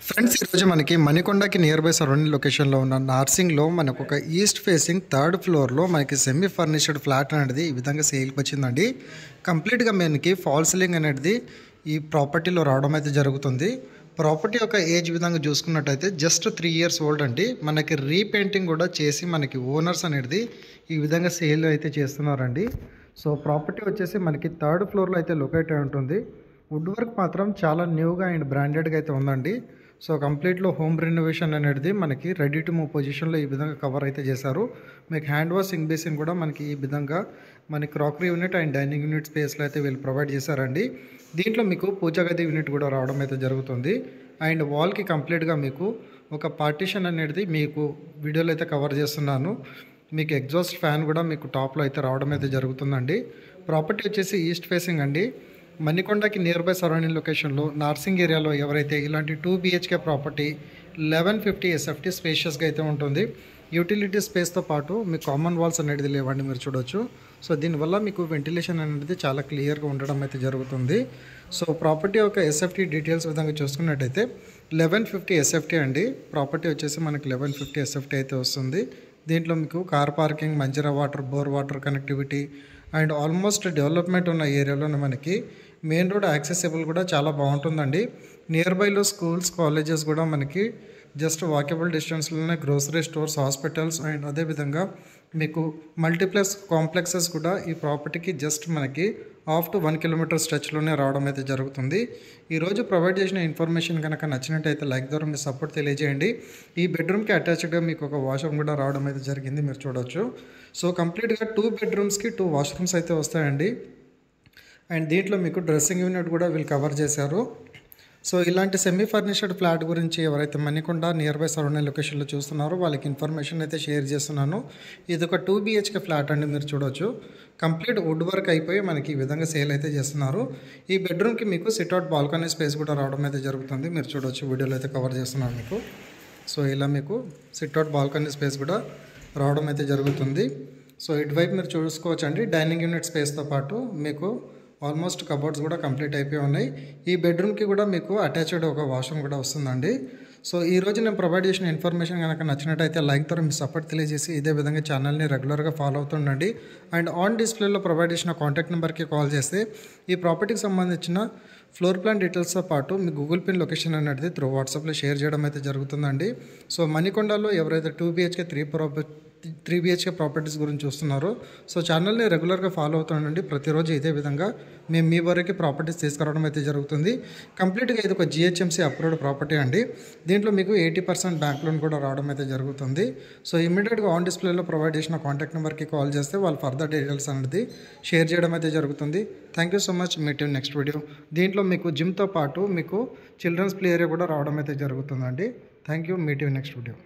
Friends ఈరోజు మనకి మణికొండకి near by surrounding లొకేషన్లో ఉన్న నార్సింగ్లో మనకు ఒక ఈస్ట్ ఫేసింగ్ థర్డ్ ఫ్లోర్లో మనకి సెమీ ఫర్నిష్డ్ ఫ్లాట్ అనేది ఈ విధంగా సేల్కి వచ్చిందండి. కంప్లీట్గా మనకి ఫాల్ సీలింగ్ అనేది ఈ ప్రాపర్టీలో రావడం అయితే జరుగుతుంది. ప్రాపర్టీ యొక్క ఏజ్ విధంగా చూసుకున్నట్టయితే జస్ట్ 3 years ఓల్డ్ అండి. మనకి రీపెయింటింగ్ కూడా చేసి మనకి ఓనర్స్ అనేది ఈ విధంగా సేల్ అయితే చేస్తున్నారండి. సో ప్రాపర్టీ వచ్చేసి మనకి థర్డ్ ఫ్లోర్లో అయితే లొకేట్ అయి ఉంటుంది. వుడ్ వర్క్ మాత్రం చాలా న్యూగా అండ్ బ్రాండెడ్గా అయితే ఉందండి. సో కంప్లీట్లో హోమ్ రెనోవేషన్ అనేది మనకి రెడీ టు మూవ్ పొజిషన్లో ఈ విధంగా కవర్ అయితే చేశారు. మీకు హ్యాండ్ వాష్ సింక్ బేసిన్ కూడా మనకి ఈ విధంగా మనకి crockery unit and dining unit స్పేస్లో అయితే వీళ్ళు ప్రొవైడ్ చేశారండి. దీంట్లో మీకు పూజా గది యూనిట్ కూడా రావడం అయితే జరుగుతుంది. అండ్ వాల్కి కంప్లీట్గా మీకు ఒక పార్టీషన్ అనేది మీకు వీడియోలో అయితే కవర్ చేస్తున్నాను. మీకు ఎగ్జాస్ట్ ఫ్యాన్ కూడా మీకు టాప్లో అయితే రావడం అయితే జరుగుతుందండి. ప్రాపర్టీ వచ్చేసి ఈస్ట్ ఫేసింగ్ అండి. మణికొండకి నియర్ బై సరౌండింగ్ లొకేషన్లో నార్సింగ్ ఏరియాలో ఎవరైతే ఇలాంటి 2 BHK ప్రాపర్టీ 1150 SFT స్పేషియస్గా అయితే ఉంటుంది. యూటిలిటీ స్పేస్తో పాటు మీకు కామన్ వాల్స్ అనేది లేవండి, మీరు చూడొచ్చు. సో దీనివల్ల మీకు వెంటిలేషన్ అనేది చాలా క్లియర్గా ఉండడం అయితే జరుగుతుంది. సో ప్రాపర్టీ యొక్క SFT డీటెయిల్స్ విధంగా చూసుకున్నట్టయితే 1150 SFT అండి. ప్రాపర్టీ వచ్చేసి మనకి 1150 SFT అయితే వస్తుంది. దీంట్లో మీకు car parking, Manjira water, bore water connectivity and almost development ఉన్న ఏరియాలోనే మనకి మెయిన్ రోడ్ యాక్సెసిబుల్ కూడా చాలా బాగుంటుందండి. నియర్ బైలో స్కూల్స్, కాలేజెస్ కూడా మనకి జస్ట్ వాకబుల్ డిస్టెన్స్లోనే గ్రోసరీ స్టోర్స్, హాస్పిటల్స్ అండ్ అదేవిధంగా మీకు మల్టీప్లెక్స్ కాంప్లెక్సెస్ కూడా ఈ ప్రాపర్టీకి జస్ట్ మనకి 1/2 to 1 kilometer స్ట్రెచ్లోనే రావడం అయితే జరుగుతుంది. ఈరోజు ప్రొవైడ్ చేసిన ఇన్ఫర్మేషన్ కనుక నచ్చినట్టయితే లైక్ ద్వారా మీ సపోర్ట్ తెలియజేయండి. ఈ బెడ్రూమ్కి అటాచ్డ్గా మీకు ఒక వాష్రూమ్ కూడా రావడం అయితే జరిగింది, మీరు చూడొచ్చు. సో కంప్లీట్గా 2 bedrooms-కి 2 washrooms అయితే వస్తాయండి. అండ్ దీంట్లో మీకు డ్రెస్సింగ్ యూనిట్ కూడా వీళ్ళు కవర్ చేశారు. సో ఇలాంటి సెమీ ఫర్నిష్డ్ ఫ్లాట్ గురించి ఎవరైతే మణికొండ నియర్ బై సరౌండింగ్ లొకేషన్లో చూస్తున్నారో వాళ్ళకి ఇన్ఫర్మేషన్ అయితే షేర్ చేస్తున్నాను. ఇది ఒక 2 BHK ఫ్లాట్ అండి, మీరు చూడొచ్చు. కంప్లీట్ వుడ్ వర్క్ అయిపోయి మనకి ఈ విధంగా సేల్ అయితే చేస్తున్నారు. ఈ బెడ్రూమ్కి మీకు సిట్అవుట్ బాల్కనీ స్పేస్ కూడా రావడం అయితే జరుగుతుంది, మీరు చూడొచ్చు. వీడియోలో అయితే కవర్ చేస్తున్నాను మీకు. సో ఇలా మీకు సిట్అవుట్ బాల్కనీ స్పేస్ కూడా రావడం అయితే జరుగుతుంది. సో ఇటువైపు మీరు చూసుకోవచ్చు అండి. డైనింగ్ యూనిట్ స్పేస్తో పాటు మీకు ఆల్మోస్ట్ కబోర్డ్స్ కూడా కంప్లీట్ అయిపోయి ఉన్నాయి. ఈ బెడ్రూమ్కి కూడా మీకు అటాచ్డ్ ఒక వాష్రూమ్ కూడా వస్తుందండి. సో ఈరోజు నేను ప్రొవైడ్ చేసిన ఇన్ఫర్మేషన్ కనుక నచ్చినట్టయితే లైక్ ద్వారా మీ సపోర్ట్ తెలియజేసి ఇదే విధంగా ఛానల్ని రెగ్యులర్గా ఫాలో అవుతుండండి. అండ్ ఆన్ డిస్ప్లేలో ప్రొవైడ్ చేసిన కాంటాక్ట్ నెంబర్కి కాల్ చేస్తే ఈ ప్రాపర్టీకి సంబంధించిన ఫ్లోర్ ప్లాన్ డీటెయిల్స్తో పాటు మీ గూగుల్ పిన్ లొకేషన్ అనేది త్రూ వాట్సాప్లో షేర్ చేయడం అయితే జరుగుతుందండి. సో మణికొండలో ఎవరైతే 2 BHK 3 BHK ప్రాపర్టీస్ గురించి చూస్తున్నారో సో ఛానల్ని రెగ్యులర్గా ఫాలో అవుతుండండి. ప్రతిరోజు ఇదే విధంగా మేము మీ వరకు ప్రాపర్టీస్ తీసుకురావడం అయితే జరుగుతుంది. కంప్లీట్గా ఇది ఒక GHMC అప్రూవ్డ్ ప్రాపర్టీ అండి. దీంట్లో మీకు 80% బ్యాంక్ లోన్ కూడా రావడం అయితే జరుగుతుంది. సో ఇమీడియట్గా ఆన్ డిస్ప్లేలో ప్రొవైడ్ చేసిన కాంటాక్ట్ నెంబర్కి కాల్ చేస్తే వాళ్ళు ఫర్దర్ డీటెయిల్స్ అనేది షేర్ చేయడం అయితే జరుగుతుంది. Thank you so much. Meet you next video. దీంట్లో మీకు జిమ్తో పాటు మీకు చిల్డ్రన్స్ ప్లే ఏరియా కూడా రావడం అయితే జరుగుతుందండి. Thank you. Meet you next video.